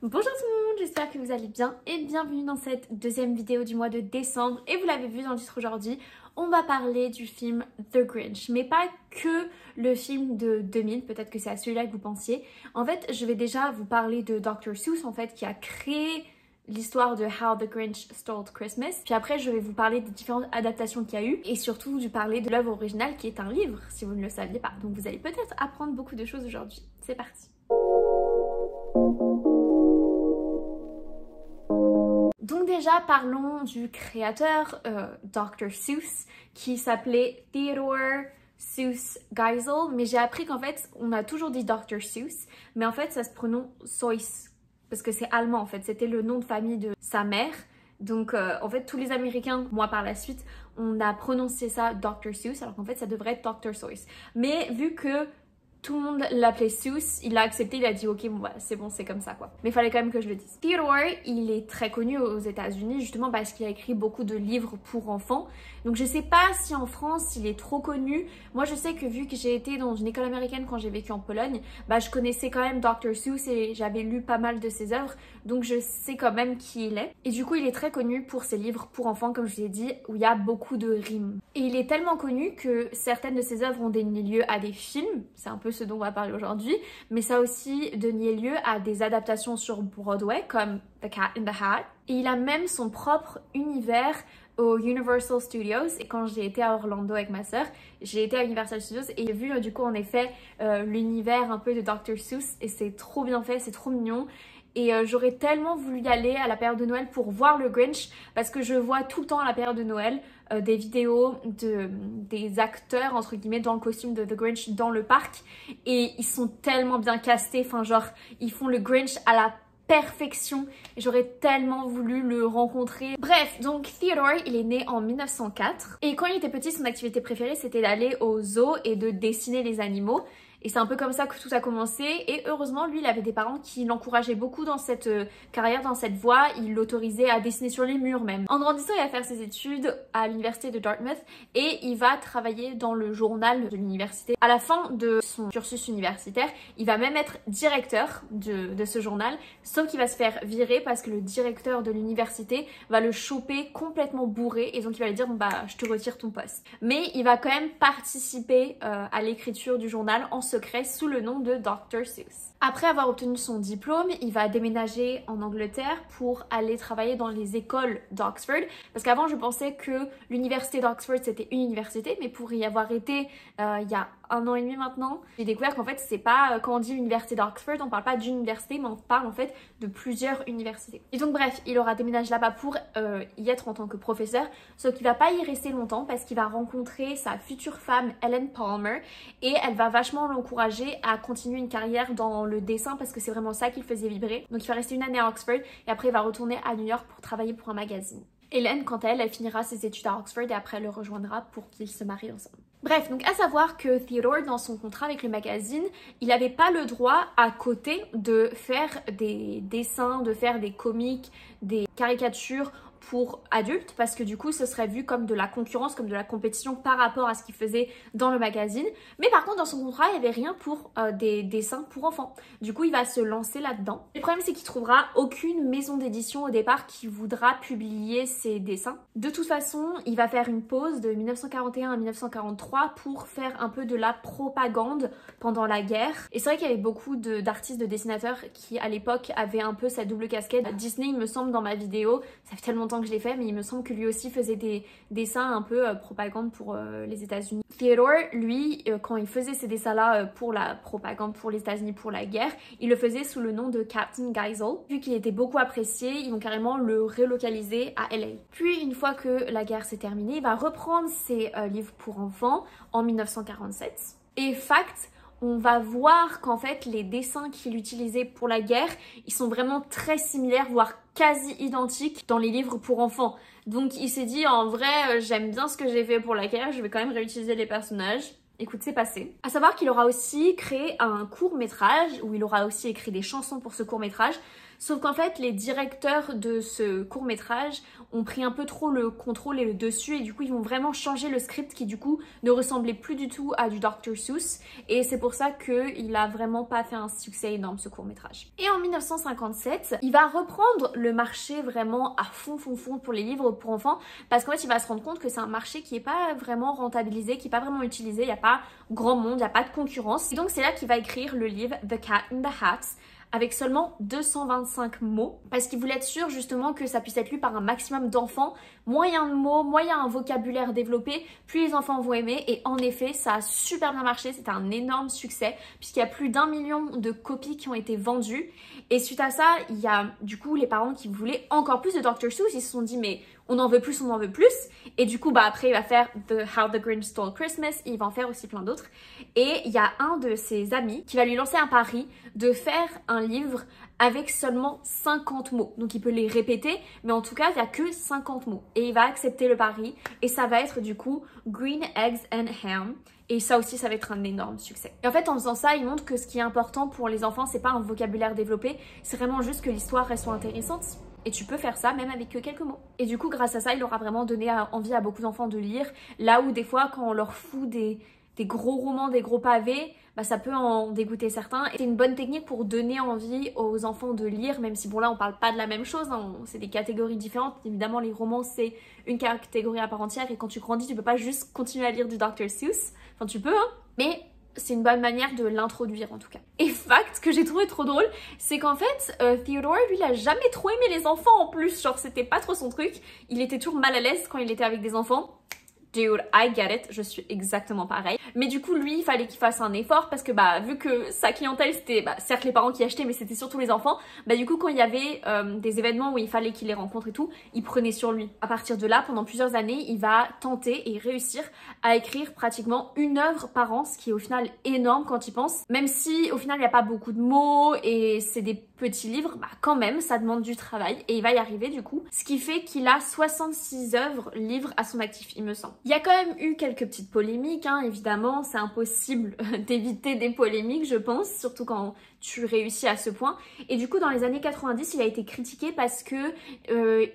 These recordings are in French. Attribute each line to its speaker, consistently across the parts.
Speaker 1: Bonjour tout le monde, j'espère que vous allez bien et bienvenue dans cette deuxième vidéo du mois de décembre. Et vous l'avez vu dans le titre aujourd'hui, on va parler du film The Grinch, mais pas que le film de 2000, peut-être que c'est à celui-là que vous pensiez. En fait, je vais déjà vous parler de Dr. Seuss, en fait, qui a créé l'histoire de How the Grinch Stole Christmas. Puis après, je vais vous parler des différentes adaptations qu'il y a eu et surtout de parler de l'œuvre originale qui est un livre, si vous ne le saviez pas. Donc vous allez peut-être apprendre beaucoup de choses aujourd'hui. C'est parti. Donc déjà, parlons du créateur Dr. Seuss qui s'appelait Theodore Seuss Geisel, mais j'ai appris qu'en fait, on a toujours dit Dr. Seuss, mais en fait, ça se prononce Seuss, parce que c'est allemand en fait, c'était le nom de famille de sa mère. Donc en fait, tous les Américains, moi par la suite, on a prononcé ça Dr. Seuss, alors qu'en fait, ça devrait être Dr. Seuss. Mais vu que tout le monde l'appelait Seuss, il a accepté, il a dit ok, bon bah c'est bon, c'est comme ça quoi. Mais il fallait quand même que je le dise. Theodore, il est très connu aux États-Unis justement parce qu'il a écrit beaucoup de livres pour enfants. Donc je sais pas si en France il est trop connu. Moi je sais que vu que j'ai été dans une école américaine quand j'ai vécu en Pologne, bah je connaissais quand même Dr. Seuss et j'avais lu pas mal de ses œuvres. Donc je sais quand même qui il est. Et du coup il est très connu pour ses livres pour enfants comme je l'ai dit, où il y a beaucoup de rimes. Et il est tellement connu que certaines de ses œuvres ont donné lieu à des films. C'est un peu ce dont on va parler aujourd'hui, mais ça a aussi donné lieu à des adaptations sur Broadway comme The Cat in the Hat. Et il a même son propre univers au Universal Studios. Et quand j'ai été à Orlando avec ma sœur, j'ai été à Universal Studios et j'ai vu du coup en effet l'univers un peu de Dr. Seuss et c'est trop bien fait, c'est trop mignon. Et j'aurais tellement voulu y aller à la période de Noël pour voir le Grinch parce que je vois tout le temps à la période de Noël des vidéos des acteurs entre guillemets dans le costume de The Grinch dans le parc et ils sont tellement bien castés, enfin genre ils font le Grinch à la perfection et j'aurais tellement voulu le rencontrer. Bref, donc Theodore, il est né en 1904 et quand il était petit, son activité préférée c'était d'aller au zoo et de dessiner les animaux. Et c'est un peu comme ça que tout a commencé et heureusement lui il avait des parents qui l'encourageaient beaucoup dans cette carrière, dans cette voie, il l'autorisaient à dessiner sur les murs même. En grandissant il va faire ses études à l'université de Dartmouth et il va travailler dans le journal de l'université. À la fin de son cursus universitaire, il va même être directeur de ce journal, sauf qu'il va se faire virer parce que le directeur de l'université va le choper complètement bourré et donc il va lui dire bon bah je te retire ton poste. Mais il va quand même participer à l'écriture du journal en secret sous le nom de Dr. Seuss. Après avoir obtenu son diplôme, il va déménager en Angleterre pour aller travailler dans les écoles d'Oxford. Parce qu'avant, je pensais que l'université d'Oxford, c'était une université, mais pour y avoir été il y a 1 an et demi maintenant, j'ai découvert qu'en fait, c'est pas, quand on dit université d'Oxford, on parle pas d'une université, mais on parle en fait de plusieurs universités. Et donc bref, il aura déménagé là-bas pour y être en tant que professeur, sauf qu'il va pas y rester longtemps parce qu'il va rencontrer sa future femme, Ellen Palmer, et elle va vachement l'encourager à continuer une carrière dans le dessin parce que c'est vraiment ça qui le faisait vibrer. Donc il va rester 1 année à Oxford et après il va retourner à New York pour travailler pour un magazine. Hélène, quant à elle, elle finira ses études à Oxford et après elle le rejoindra pour qu'ils se marient ensemble. Bref, donc à savoir que Theodore, dans son contrat avec le magazine, il n'avait pas le droit à côté de faire des dessins, de faire des comics, des caricatures pour adultes parce que du coup ce serait vu comme de la concurrence, comme de la compétition par rapport à ce qu'il faisait dans le magazine. Mais par contre dans son contrat il n'y avait rien pour des dessins pour enfants. Du coup il va se lancer là-dedans. Le problème c'est qu'il trouvera aucune maison d'édition au départ qui voudra publier ses dessins. De toute façon il va faire une pause de 1941 à 1943 pour faire un peu de la propagande pendant la guerre. Et c'est vrai qu'il y avait beaucoup d'artistes, de dessinateurs qui à l'époque avaient un peu cette double casquette. Disney il me semble dans ma vidéo, ça fait tellement longtemps que je l'ai fait, mais il me semble que lui aussi faisait des dessins un peu propagande pour les États-Unis. Theodore, lui, quand il faisait ces dessins-là pour la propagande pour les États-Unis, pour la guerre, il le faisait sous le nom de Captain Geisel. Vu qu'il était beaucoup apprécié, ils vont carrément le relocaliser à LA. Puis, une fois que la guerre s'est terminée, il va reprendre ses livres pour enfants en 1947. Et fact, on va voir qu'en fait les dessins qu'il utilisait pour la guerre, ils sont vraiment très similaires, voire quasi identiques dans les livres pour enfants. Donc il s'est dit en vrai j'aime bien ce que j'ai fait pour la guerre, je vais quand même réutiliser les personnages. Écoute, c'est passé. À savoir qu'il aura aussi créé un court-métrage où il aura aussi écrit des chansons pour ce court-métrage. Sauf qu'en fait, les directeurs de ce court-métrage ont pris un peu trop le contrôle et le dessus et du coup, ils vont vraiment changer le script qui du coup ne ressemblait plus du tout à du Dr. Seuss et c'est pour ça qu'il a vraiment pas fait un succès énorme ce court-métrage. Et en 1957, il va reprendre le marché vraiment à fond pour les livres pour enfants parce qu'en fait, il va se rendre compte que c'est un marché qui est pas vraiment rentabilisé, qui est pas vraiment utilisé, il n'y a pas grand monde, il n'y a pas de concurrence. Et donc c'est là qu'il va écrire le livre The Cat in the Hat avec seulement 225 mots parce qu'il voulait être sûr justement que ça puisse être lu par un maximum d'enfants. Moins il y a de mots, moins il y a un vocabulaire développé, plus les enfants vont aimer et en effet ça a super bien marché, c'était un énorme succès puisqu'il y a plus d'1 million de copies qui ont été vendues et suite à ça il y a du coup les parents qui voulaient encore plus de Dr. Seuss, ils se sont dit mais on en veut plus, on en veut plus. Et du coup, bah après, il va faire How the Grinch Stole Christmas. Et il va en faire aussi plein d'autres. Et il y a un de ses amis qui va lui lancer un pari de faire un livre avec seulement 50 mots. Donc il peut les répéter, mais en tout cas, il n'y a que 50 mots. Et il va accepter le pari. Et ça va être du coup Green Eggs and Ham. Et ça aussi, ça va être un énorme succès. Et en fait, en faisant ça, il montre que ce qui est important pour les enfants, c'est pas un vocabulaire développé. C'est vraiment juste que l'histoire, elle soit intéressante. Et tu peux faire ça même avec que quelques mots. Et du coup, grâce à ça, il aura vraiment donné envie à beaucoup d'enfants de lire. Là où des fois, quand on leur fout des gros romans, des gros pavés, bah, ça peut en dégoûter certains. Et c'est une bonne technique pour donner envie aux enfants de lire, même si bon là, on parle pas de la même chose, hein. C'est des catégories différentes. Évidemment, les romans, c'est une catégorie à part entière. Et quand tu grandis, tu peux pas juste continuer à lire du Dr. Seuss. Enfin, tu peux, hein. Mais c'est une bonne manière de l'introduire en tout cas. Et fact que j'ai trouvé trop drôle, c'est qu'en fait, Theodore, lui, il a jamais trop aimé les enfants en plus. Genre, c'était pas trop son truc. Il était toujours mal à l'aise quand il était avec des enfants. Dude, I get it, je suis exactement pareil. Mais du coup, lui, il fallait qu'il fasse un effort parce que bah, vu que sa clientèle, c'était certes les parents qui achetaient, mais c'était surtout les enfants, bah du coup, quand il y avait des événements où il fallait qu'il les rencontre et tout, il prenait sur lui. À partir de là, pendant plusieurs années, il va tenter et réussir à écrire pratiquement une œuvre par an, ce qui est au final énorme quand il pense. Même si au final, il n'y a pas beaucoup de mots et c'est des petits livres, bah quand même, ça demande du travail et il va y arriver du coup. Ce qui fait qu'il a 66 livres à son actif, il me semble. Il y a quand même eu quelques petites polémiques, hein, évidemment, c'est impossible d'éviter des polémiques, je pense, surtout quand tu réussis à ce point. Et du coup, dans les années 90, il a été critiqué parce que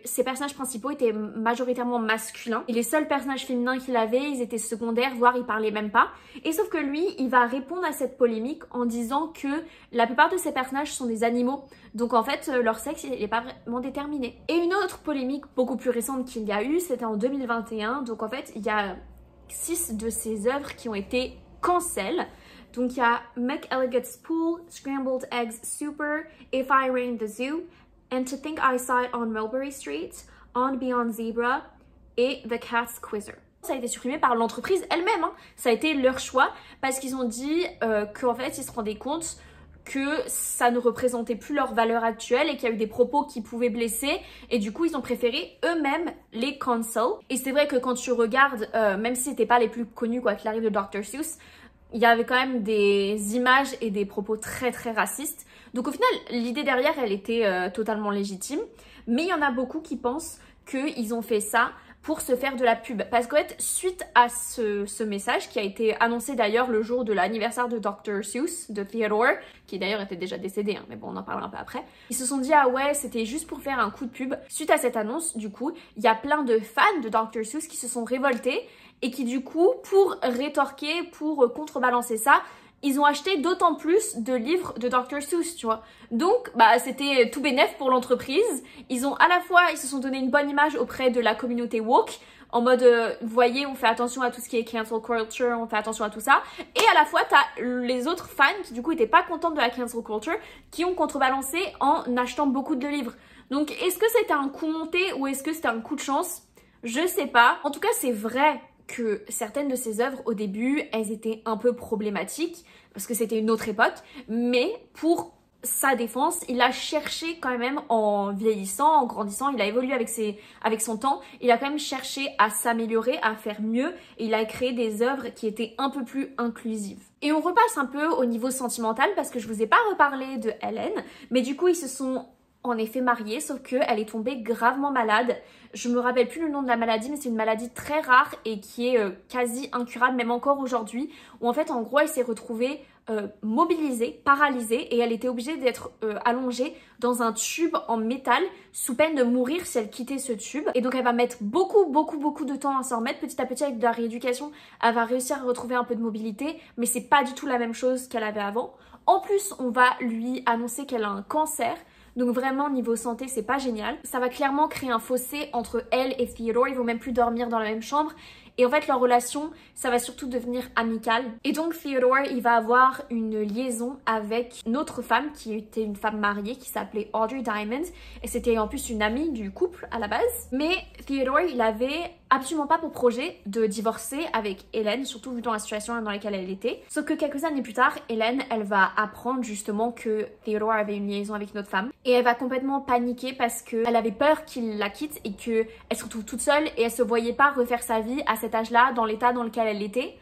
Speaker 1: ses personnages principaux étaient majoritairement masculins. Et les seuls personnages féminins qu'il avait, ils étaient secondaires, voire ils parlaient même pas. Et sauf que lui, il va répondre à cette polémique en disant que la plupart de ses personnages sont des animaux. Donc en fait, leur sexe, il n'est pas vraiment déterminé. Et une autre polémique beaucoup plus récente qu'il y a eu, c'était en 2021. Donc en fait, il y a 6 de ses œuvres qui ont été cancel. Donc il y a McElligot's Pool, Scrambled Eggs Super, If I Reigned the Zoo, And to Think I Saw It on Mulberry Street, On Beyond Zebra et The Cat's Quizzer. Ça a été supprimé par l'entreprise elle-même, hein. Ça a été leur choix parce qu'ils ont dit qu'en fait ils se rendaient compte que ça ne représentait plus leur valeur actuelle et qu'il y a eu des propos qui pouvaient blesser et du coup ils ont préféré eux-mêmes les cancel. Et c'est vrai que quand tu regardes, même si c'était pas les plus connus quoi qu'il arrive de Dr. Seuss, il y avait quand même des images et des propos très racistes. Donc au final, l'idée derrière, elle était totalement légitime. Mais il y en a beaucoup qui pensent qu'ils ont fait ça pour se faire de la pub. Parce qu'en fait, suite à ce message, qui a été annoncé d'ailleurs le jour de l'anniversaire de Dr. Seuss, de Theodore, qui d'ailleurs était déjà décédé, hein, mais bon, on en parlera un peu après. Ils se sont dit, ah ouais, c'était juste pour faire un coup de pub. Suite à cette annonce, du coup, il y a plein de fans de Dr. Seuss qui se sont révoltés et qui du coup, pour rétorquer, pour contrebalancer ça, ils ont acheté d'autant plus de livres de Dr. Seuss, tu vois. Donc, bah, c'était tout bénef pour l'entreprise. Ils ont à la fois, ils se sont donné une bonne image auprès de la communauté woke, en mode, vous voyez, on fait attention à tout ce qui est cancel culture, on fait attention à tout ça. Et à la fois, t'as les autres fans qui du coup étaient pas contents de la cancel culture, qui ont contrebalancé en achetant beaucoup de livres. Donc, est-ce que c'était un coup monté ou est-ce que c'était un coup de chance? Je sais pas. En tout cas, c'est vrai que certaines de ses œuvres, au début, elles étaient un peu problématiques, parce que c'était une autre époque, mais pour sa défense, il a cherché quand même en vieillissant, en grandissant, il a évolué avec son temps, il a quand même cherché à s'améliorer, à faire mieux, et il a créé des œuvres qui étaient un peu plus inclusives. Et on repasse un peu au niveau sentimental, parce que je vous ai pas reparlé de Ellen, mais du coup, ils se sont en effet mariée, sauf qu'elle est tombée gravement malade. Je me rappelle plus le nom de la maladie, mais c'est une maladie très rare et qui est quasi incurable, même encore aujourd'hui, où en fait en gros elle s'est retrouvée mobilisée, paralysée, et elle était obligée d'être allongée dans un tube en métal sous peine de mourir si elle quittait ce tube. Et donc elle va mettre beaucoup de temps à s'en remettre. Petit à petit, avec de la rééducation, elle va réussir à retrouver un peu de mobilité, mais c'est pas du tout la même chose qu'elle avait avant. En plus, on va lui annoncer qu'elle a un cancer. Donc vraiment, niveau santé, c'est pas génial. Ça va clairement créer un fossé entre elle et Theodore. Ils vont même plus dormir dans la même chambre. Et en fait, leur relation, ça va surtout devenir amicale. Et donc, Theodore, il va avoir une liaison avec une autre femme qui était une femme mariée qui s'appelait Audrey Diamond. Et c'était en plus une amie du couple à la base. Mais Theodore, il avait absolument pas pour projet de divorcer avec Hélène, surtout vu dans la situation dans laquelle elle était. Sauf que quelques années plus tard, Hélène, elle va apprendre justement que Theodore avait une liaison avec une autre femme. Et elle va complètement paniquer parce qu'elle avait peur qu'il la quitte et qu'elle se retrouve toute seule et elle se voyait pas refaire sa vie à cet âge-là, dans l'état dans lequel elle était.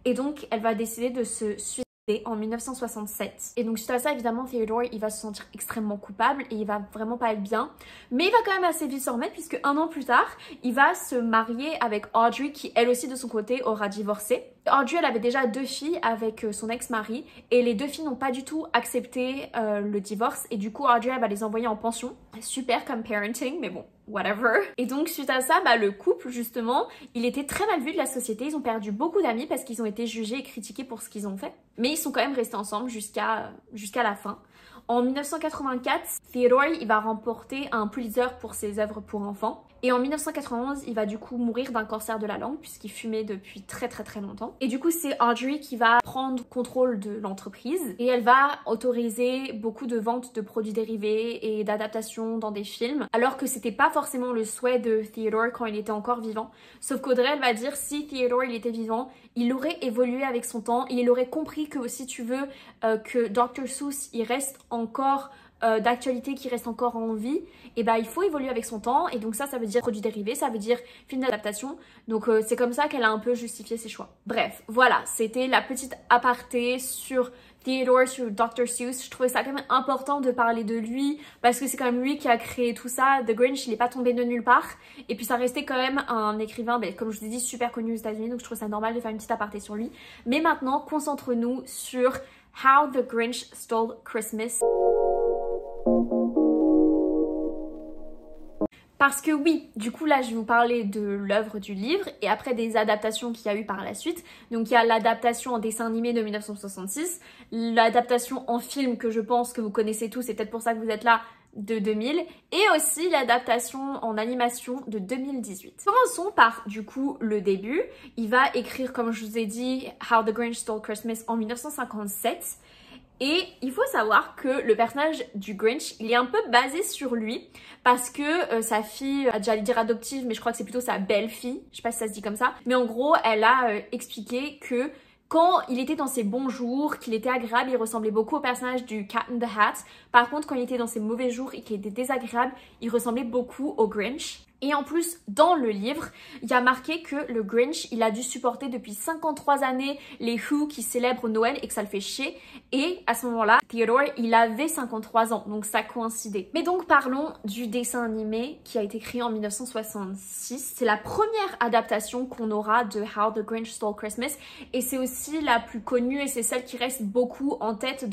Speaker 1: Et donc, elle va décider de se suicider en 1967. Et donc suite à ça, évidemment, Theodore, il va se sentir extrêmement coupable et il va vraiment pas être bien. Mais il va quand même assez vite s'en remettre puisque un an plus tard, il va se marier avec Audrey qui, elle aussi de son côté, aura divorcé. Audrey, elle avait déjà 2 filles avec son ex-mari et les 2 filles n'ont pas du tout accepté le divorce et du coup, Audrey, elle va les envoyer en pension. Super comme parenting, mais bon, whatever. Et donc suite à ça, le couple justement, il était très mal vu de la société. Ils ont perdu beaucoup d'amis parce qu'ils ont été jugés et critiqués pour ce qu'ils ont fait. Mais ils sont quand même restés ensemble jusqu'à la fin. En 1984, Theodore, il va remporter un Pulitzer pour ses œuvres pour enfants. Et en 1991, il va du coup mourir d'un cancer de la langue puisqu'il fumait depuis très longtemps. Et du coup, c'est Audrey qui va prendre contrôle de l'entreprise et elle va autoriser beaucoup de ventes de produits dérivés et d'adaptations dans des films, alors que c'était pas forcément le souhait de Theodore quand il était encore vivant. Sauf qu'Audrey, elle va dire si Theodore il était vivant, il aurait évolué avec son temps, il aurait compris que si tu veux que Dr. Seuss il reste encore d'actualité, qui reste encore en vie, et il faut évoluer avec son temps. Et donc ça veut dire produits dérivés, ça veut dire film d'adaptation. Donc c'est comme ça qu'elle a un peu justifié ses choix. Bref, voilà, c'était la petite aparté sur Theodore, sur Dr. Seuss. Je trouvais ça quand même important de parler de lui parce que c'est quand même lui qui a créé tout ça. The Grinch, il est pas tombé de nulle part. Et puis ça restait quand même un écrivain, comme je vous ai dit, super connu aux États-Unis. Donc je trouve ça normal de faire une petite aparté sur lui. Mais maintenant, concentrons-nous sur How the Grinch Stole Christmas. Parce que oui, du coup là je vais vous parler de l'œuvre du livre et après des adaptations qu'il y a eu par la suite. Donc il y a l'adaptation en dessin animé de 1966, l'adaptation en film que je pense que vous connaissez tous, c'est peut-être pour ça que vous êtes là, de 2000, et aussi l'adaptation en animation de 2018. Commençons par du coup le début. Il va écrire, comme je vous ai dit, How the Grinch Stole Christmas en 1957. Et il faut savoir que le personnage du Grinch, il est un peu basé sur lui parce que sa fille, j'allais dire adoptive, mais je crois que c'est plutôt sa belle-fille, je sais pas si ça se dit comme ça, mais en gros, elle a expliqué que quand il était dans ses bons jours, qu'il était agréable, il ressemblait beaucoup au personnage du Cat in the Hat. Par contre, quand il était dans ses mauvais jours et qu'il était désagréable, il ressemblait beaucoup au Grinch. Et en plus, dans le livre, il y a marqué que le Grinch, il a dû supporter depuis 53 années les Who qui célèbrent Noël et que ça le fait chier. Et à ce moment-là, Theodore, il avait 53 ans, donc ça coïncidait. Mais donc parlons du dessin animé qui a été créé en 1966. C'est la première adaptation qu'on aura de How the Grinch Stole Christmas. Et c'est aussi la plus connue et c'est celle qui reste beaucoup en tête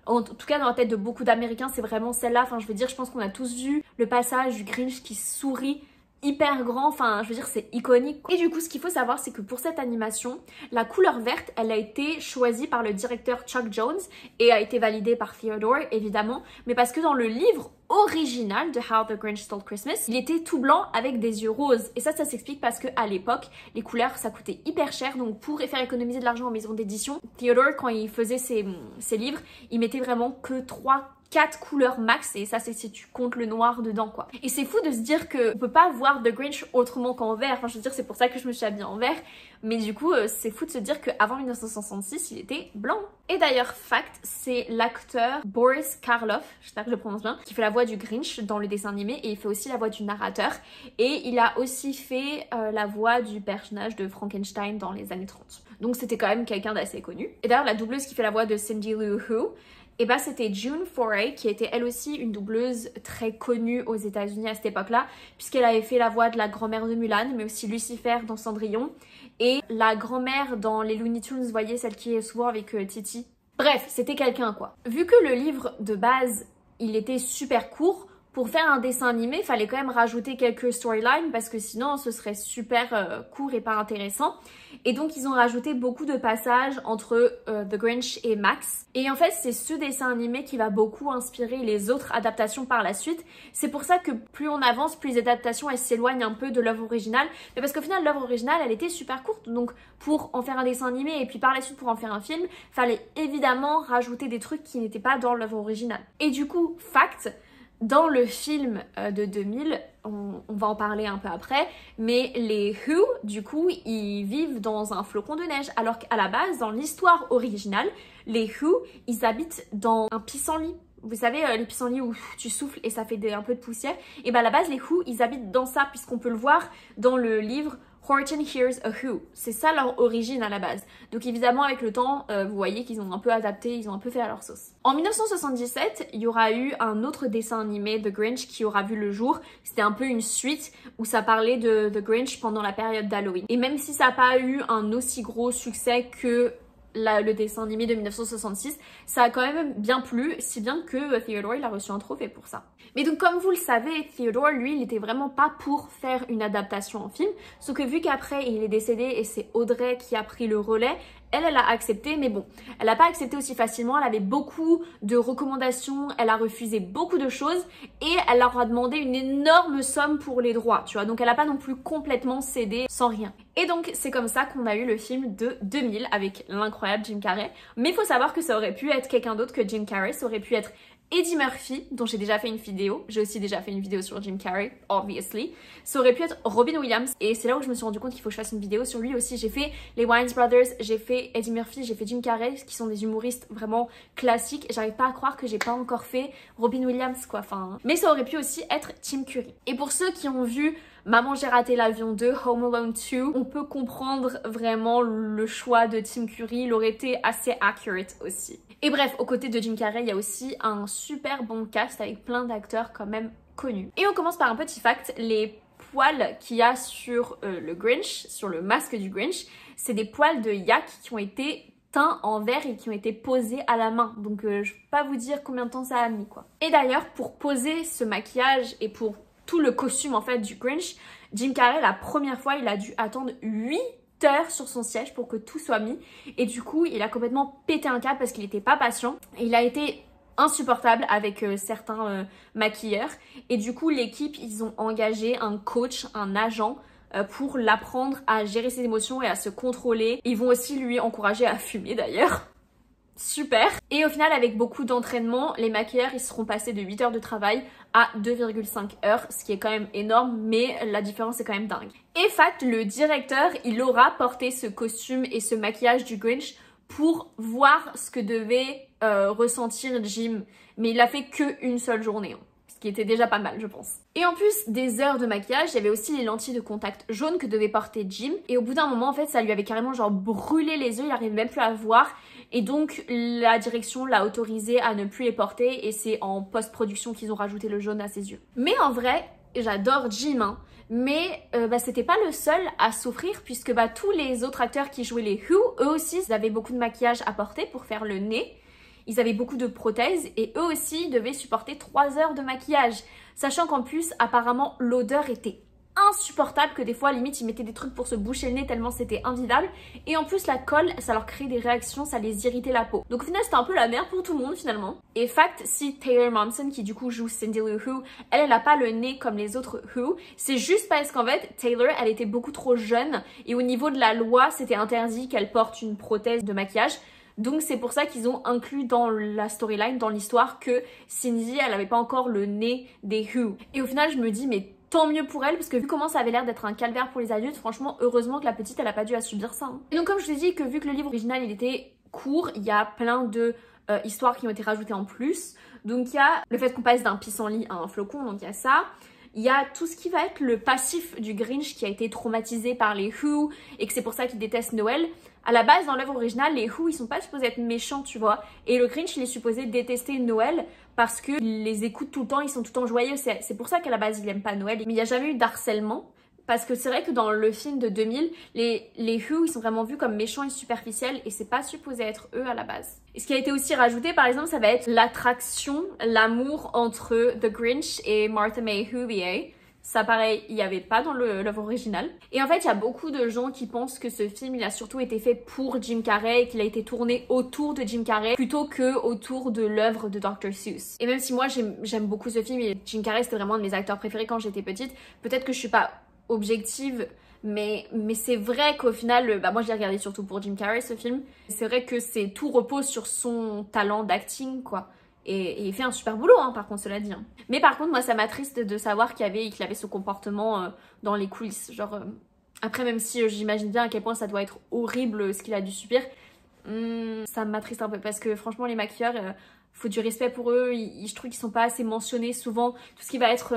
Speaker 1: en tout cas dans la tête de beaucoup d'Américains, c'est vraiment celle-là. Enfin, je veux dire, je pense qu'on a tous vu le passage du Grinch qui sourit hyper grand, enfin je veux dire c'est iconique. Et du coup ce qu'il faut savoir c'est que pour cette animation, la couleur verte elle a été choisie par le directeur Chuck Jones et a été validée par Theodore évidemment, mais parce que dans le livre original de How the Grinch Stole Christmas, il était tout blanc avec des yeux roses. Et ça s'explique parce qu'à l'époque, les couleurs ça coûtait hyper cher, donc pour faire économiser de l'argent en maison d'édition, Theodore quand il faisait ses livres, il mettait vraiment que 4 couleurs max et ça c'est si tu comptes le noir dedans quoi. Et c'est fou de se dire que on peut pas voir The Grinch autrement qu'en vert, enfin je veux dire c'est pour ça que je me suis habillée en vert, mais du coup c'est fou de se dire qu'avant 1966 il était blanc. Et d'ailleurs fact, c'est l'acteur Boris Karloff, j'espère que je le prononce bien, qui fait la voix du Grinch dans le dessin animé et il fait aussi la voix du narrateur et il a aussi fait la voix du personnage de Frankenstein dans les années 30. Donc c'était quand même quelqu'un d'assez connu. Et d'ailleurs la doubleuse qui fait la voix de Cindy Lou Who, et bah c'était June Foray qui était elle aussi une doubleuse très connue aux États-Unis à cette époque-là, puisqu'elle avait fait la voix de la grand-mère de Mulan, mais aussi Lucifer dans Cendrillon, et la grand-mère dans les Looney Tunes, vous voyez, celle qui est souvent avec Titi. Bref, c'était quelqu'un quoi. Vu que le livre de base, il était super court, pour faire un dessin animé, il fallait quand même rajouter quelques storylines parce que sinon ce serait super court et pas intéressant. Et donc ils ont rajouté beaucoup de passages entre The Grinch et Max. Et en fait c'est ce dessin animé qui va beaucoup inspirer les autres adaptations par la suite. C'est pour ça que plus on avance, plus les adaptations elles s'éloignent un peu de l'œuvre originale. Mais parce qu'au final l'œuvre originale elle était super courte. Donc pour en faire un dessin animé et puis par la suite pour en faire un film, il fallait évidemment rajouter des trucs qui n'étaient pas dans l'œuvre originale. Et du coup, fact, dans le film de 2000, on va en parler un peu après, mais les Who, du coup, ils vivent dans un flocon de neige, alors qu'à la base, dans l'histoire originale, les Who, ils habitent dans un pissenlit. Vous savez, les pissenlits où tu souffles et ça fait un peu de poussière. Et bah à la base, les Who, ils habitent dans ça, puisqu'on peut le voir dans le livre Horton Hears a Who. C'est ça leur origine à la base. Donc évidemment avec le temps, vous voyez qu'ils ont un peu adapté, ils ont un peu fait à leur sauce. En 1977, il y aura eu un autre dessin animé, The Grinch, qui aura vu le jour. C'était un peu une suite où ça parlait de The Grinch pendant la période d'Halloween. Et même si ça n'a pas eu un aussi gros succès que le dessin animé de 1966, ça a quand même bien plu, si bien que Theodore il a reçu un trophée pour ça. Mais donc comme vous le savez, Theodore lui il était vraiment pas pour faire une adaptation en film, sauf que vu qu'après il est décédé et c'est Audrey qui a pris le relais, elle a accepté, mais bon, elle n'a pas accepté aussi facilement, elle avait beaucoup de recommandations, elle a refusé beaucoup de choses et elle leur a demandé une énorme somme pour les droits, tu vois, donc elle n'a pas non plus complètement cédé sans rien. Et donc c'est comme ça qu'on a eu le film de 2000 avec l'incroyable Jim Carrey, mais il faut savoir que ça aurait pu être quelqu'un d'autre que Jim Carrey, ça aurait pu être Eddie Murphy, dont j'ai déjà fait une vidéo. J'ai aussi déjà fait une vidéo sur Jim Carrey, obviously. Ça aurait pu être Robin Williams. Et c'est là où je me suis rendu compte qu'il faut que je fasse une vidéo sur lui aussi. J'ai fait les Wayans Brothers, j'ai fait Eddie Murphy, j'ai fait Jim Carrey, qui sont des humoristes vraiment classiques. J'arrive pas à croire que j'ai pas encore fait Robin Williams, quoi. Enfin, mais ça aurait pu aussi être Tim Curry. Et pour ceux qui ont vu Maman j'ai raté l'avion 2, Home Alone 2, on peut comprendre vraiment le choix de Tim Curry. Il aurait été assez accurate aussi. Et bref, aux côtés de Jim Carrey, il y a aussi un super bon cast avec plein d'acteurs quand même connus. Et on commence par un petit fact, les poils qu'il y a sur le Grinch, sur le masque du Grinch, c'est des poils de yak qui ont été teints en vert et qui ont été posés à la main. Donc je ne vais pas vous dire combien de temps ça a mis quoi. Et d'ailleurs, pour poser ce maquillage et pour tout le costume en fait du Grinch, Jim Carrey, la première fois, il a dû attendre 8 heures sur son siège pour que tout soit mis et du coup il a complètement pété un câble parce qu'il n'était pas patient et il a été insupportable avec certains maquilleurs et du coup l'équipe ils ont engagé un coach, un agent pour l'apprendre à gérer ses émotions et à se contrôler. Ils vont aussi lui encourager à fumer d'ailleurs. Super. Et au final, avec beaucoup d'entraînement, les maquilleurs, ils seront passés de 8 heures de travail à 2,5 heures, ce qui est quand même énorme, mais la différence est quand même dingue. Et fact, le directeur, il aura porté ce costume et ce maquillage du Grinch pour voir ce que devait ressentir Jim, mais il l'a fait qu'une seule journée. Ce qui était déjà pas mal, je pense. Et en plus des heures de maquillage, il y avait aussi les lentilles de contact jaunes que devait porter Jim. Et au bout d'un moment, en fait, ça lui avait carrément genre brûlé les yeux, il n'arrivait même plus à voir. Et donc, la direction l'a autorisé à ne plus les porter. Et c'est en post-production qu'ils ont rajouté le jaune à ses yeux. Mais en vrai, j'adore Jim, hein. Mais c'était pas le seul à souffrir puisque tous les autres acteurs qui jouaient les Who, eux aussi, ils avaient beaucoup de maquillage à porter pour faire le nez. Ils avaient beaucoup de prothèses et eux aussi devaient supporter 3 heures de maquillage. Sachant qu'en plus, apparemment, l'odeur était insupportable, que des fois, limite, ils mettaient des trucs pour se boucher le nez tellement c'était invivable. Et en plus, la colle, ça leur créait des réactions, ça les irritait la peau. Donc au final, c'était un peu la merde pour tout le monde finalement. Et fact, si Taylor Momsen, qui du coup joue Cindy Lou Who, elle a pas le nez comme les autres Who, c'est juste parce qu'en fait, Taylor, elle était beaucoup trop jeune et au niveau de la loi, c'était interdit qu'elle porte une prothèse de maquillage. Donc c'est pour ça qu'ils ont inclus dans la storyline, dans l'histoire, que Cindy, elle avait pas encore le nez des Who. Et au final, je me dis, mais tant mieux pour elle, parce que vu comment ça avait l'air d'être un calvaire pour les adultes, franchement, heureusement que la petite, elle a pas dû à subir ça. Hein. Et donc comme je vous ai dit, que vu que le livre original, il était court, il y a plein de histoires qui ont été rajoutées en plus. Donc il y a le fait qu'on passe d'un pissenlit à un flocon, donc il y a ça. il y a tout ce qui va être le passif du Grinch qui a été traumatisé par les Who et que c'est pour ça qu'il déteste Noël. À la base, dans l'œuvre originale, les Who, ils sont pas supposés être méchants, tu vois. Et le Grinch, il est supposé détester Noël parce qu'il les écoute tout le temps, ils sont tout le temps joyeux. C'est pour ça qu'à la base, il aime pas Noël. Mais il n'y a jamais eu d'harcèlement. Parce que c'est vrai que dans le film de 2000, les Who, ils sont vraiment vus comme méchants et superficiels et c'est pas supposé être eux à la base. Et ce qui a été aussi rajouté, par exemple, ça va être l'attraction, l'amour entre The Grinch et Martha May Who. Ça, pareil, il n'y avait pas dans l'œuvre originale. Et en fait, il y a beaucoup de gens qui pensent que ce film, il a surtout été fait pour Jim Carrey et qu'il a été tourné autour de Jim Carrey plutôt que autour de l'œuvre de Dr. Seuss. Et même si moi, j'aime beaucoup ce film et Jim Carrey, c'était vraiment un de mes acteurs préférés quand j'étais petite, peut-être que je suis pas objective, mais c'est vrai qu'au final, moi je l'ai regardé surtout pour Jim Carrey ce film, c'est vrai que tout repose sur son talent d'acting quoi, et il fait un super boulot hein, par contre cela dit. Hein. Mais par contre moi ça m'attriste de savoir qu'il avait ce comportement dans les coulisses, genre après même si j'imagine bien à quel point ça doit être horrible ce qu'il a dû subir, ça m'attriste un peu parce que franchement les maquilleurs... faut du respect pour eux, je trouve qu'ils sont pas assez mentionnés souvent. Tout ce qui va être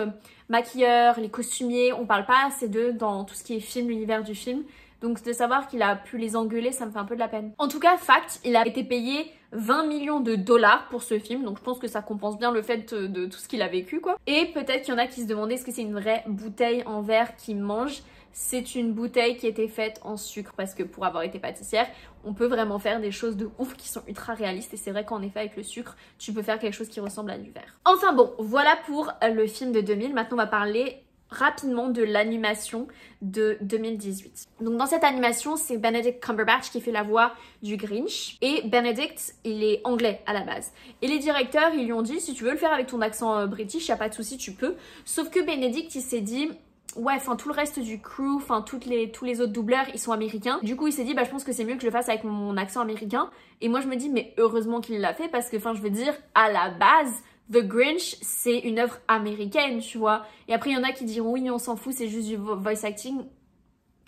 Speaker 1: maquilleur, les costumiers, on parle pas assez d'eux dans tout ce qui est film, l'univers du film. Donc de savoir qu'il a pu les engueuler, ça me fait un peu de la peine. En tout cas, fact, il a été payé 20 millions de dollars pour ce film. Donc je pense que ça compense bien le fait de tout ce qu'il a vécu quoi. Et peut-être qu'il y en a qui se demandaient est-ce que c'est une vraie bouteille en verre qu'il mange. C'est une bouteille qui était faite en sucre parce que pour avoir été pâtissière, on peut vraiment faire des choses de ouf qui sont ultra réalistes et c'est vrai qu'en effet avec le sucre, tu peux faire quelque chose qui ressemble à du verre. Enfin bon, voilà pour le film de 2000. Maintenant on va parler rapidement de l'animation de 2018. Donc dans cette animation, c'est Benedict Cumberbatch qui fait la voix du Grinch et Benedict, il est anglais à la base. Et les directeurs, ils lui ont dit si tu veux le faire avec ton accent british, y a pas de souci, tu peux. Sauf que Benedict, il s'est dit ouais, enfin tout le reste du crew, enfin tous les autres doubleurs, ils sont américains. Du coup, il s'est dit, bah je pense que c'est mieux que je le fasse avec mon accent américain. Et moi, je me dis, mais heureusement qu'il l'a fait parce que, enfin, je veux dire, à la base, The Grinch, c'est une œuvre américaine, tu vois. Et après, il y en a qui diront, oui, on s'en fout, c'est juste du voice acting.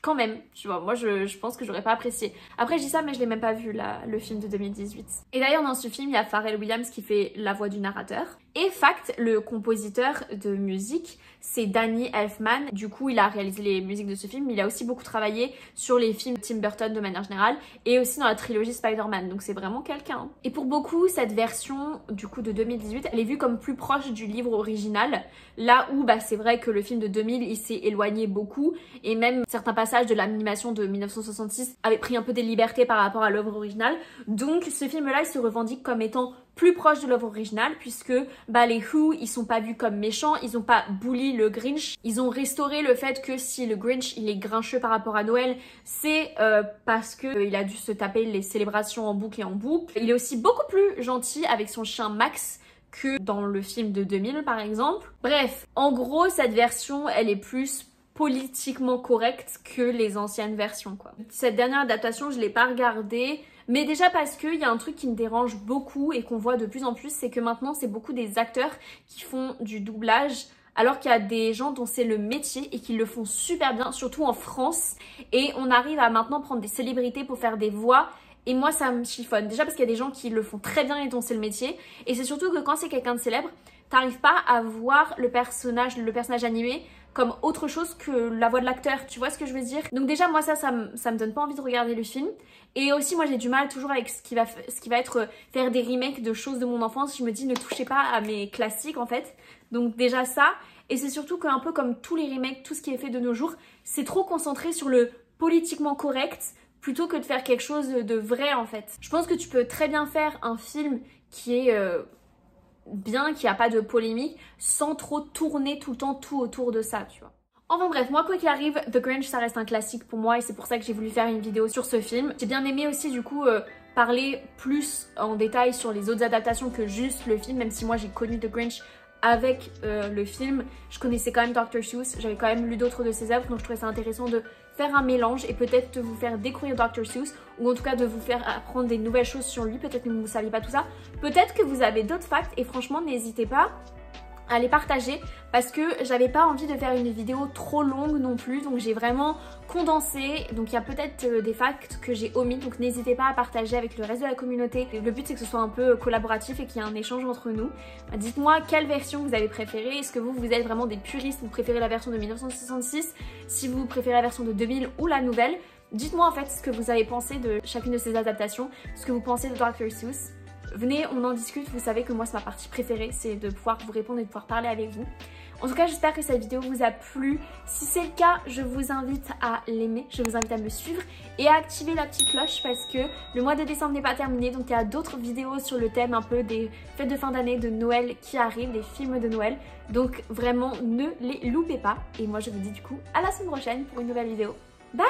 Speaker 1: Quand même, tu vois, moi je pense que j'aurais pas apprécié. Après je dis ça mais je l'ai même pas vu le film de 2018. Et d'ailleurs dans ce film il y a Pharrell Williams qui fait la voix du narrateur. Et fact, le compositeur de musique c'est Danny Elfman. Du coup il a réalisé les musiques de ce film, mais il a aussi beaucoup travaillé sur les films Tim Burton de manière générale et aussi dans la trilogie Spider-Man, donc c'est vraiment quelqu'un. Hein. Et pour beaucoup cette version du coup de 2018 elle est vue comme plus proche du livre original, là où bah c'est vrai que le film de 2000 il s'est éloigné beaucoup et même certains passages de l'animation de 1966 avait pris un peu des libertés par rapport à l'œuvre originale. Donc ce film-là, il se revendique comme étant plus proche de l'œuvre originale puisque bah, les Who, ils sont pas vus comme méchants, ils ont pas bully le Grinch. Ils ont restauré le fait que si le Grinch, il est grincheux par rapport à Noël, c'est parce que il a dû se taper les célébrations en boucle et en boucle. Il est aussi beaucoup plus gentil avec son chien Max que dans le film de 2000 par exemple. Bref, en gros, cette version, elle est plus politiquement correcte que les anciennes versions quoi. Cette dernière adaptation je l'ai pas regardée mais déjà parce qu'il y a un truc qui me dérange beaucoup et qu'on voit de plus en plus, c'est que maintenant c'est beaucoup des acteurs qui font du doublage alors qu'il y a des gens dont c'est le métier et qui le font super bien, surtout en France, et on arrive à maintenant prendre des célébrités pour faire des voix. Et moi ça me chiffonne, déjà parce qu'il y a des gens qui le font très bien et dont c'est le métier, et c'est surtout que quand c'est quelqu'un de célèbre, t'arrives pas à voir le personnage animé comme autre chose que la voix de l'acteur, tu vois ce que je veux dire? Donc déjà moi ça me donne pas envie de regarder le film. Et aussi moi j'ai du mal toujours avec ce qui va être faire des remakes de choses de mon enfance. Je me dis ne touchez pas à mes classiques en fait. Donc déjà ça, et c'est surtout qu'un peu comme tous les remakes, tout ce qui est fait de nos jours, c'est trop concentré sur le politiquement correct plutôt que de faire quelque chose de vrai en fait. Je pense que tu peux très bien faire un film qui est bien, qu'il n'y a pas de polémique, sans trop tourner tout le temps tout autour de ça, tu vois. Enfin bref, moi quoi qu'il arrive, The Grinch ça reste un classique pour moi et c'est pour ça que j'ai voulu faire une vidéo sur ce film. J'ai bien aimé aussi du coup parler plus en détail sur les autres adaptations que juste le film, même si moi j'ai connu The Grinch avec le film. Je connaissais quand même Dr. Seuss, j'avais quand même lu d'autres de ses œuvres, donc je trouvais ça intéressant de faire un mélange et peut-être de vous faire découvrir Dr. Seuss ou en tout cas de vous faire apprendre des nouvelles choses sur lui. Peut-être que vous ne saviez pas tout ça, peut-être que vous avez d'autres facts et franchement n'hésitez pas à les partager parce que j'avais pas envie de faire une vidéo trop longue non plus, donc j'ai vraiment condensé. Donc il y a peut-être des facts que j'ai omis, donc n'hésitez pas à partager avec le reste de la communauté. Le but c'est que ce soit un peu collaboratif et qu'il y ait un échange entre nous. Dites-moi quelle version vous avez préférée. Est-ce que vous êtes vraiment des puristes, vous préférez la version de 1966, si vous préférez la version de 2000 ou la nouvelle. Dites-moi en fait ce que vous avez pensé de chacune de ces adaptations, ce que vous pensez de Dr. Seuss. Venez, on en discute, vous savez que moi c'est ma partie préférée, c'est de pouvoir vous répondre et de pouvoir parler avec vous. En tout cas, j'espère que cette vidéo vous a plu. Si c'est le cas, je vous invite à l'aimer, je vous invite à me suivre et à activer la petite cloche parce que le mois de décembre n'est pas terminé. Donc il y a d'autres vidéos sur le thème un peu des fêtes de fin d'année, de Noël qui arrivent, des films de Noël. Donc vraiment, ne les loupez pas. Et moi je vous dis du coup à la semaine prochaine pour une nouvelle vidéo. Bye!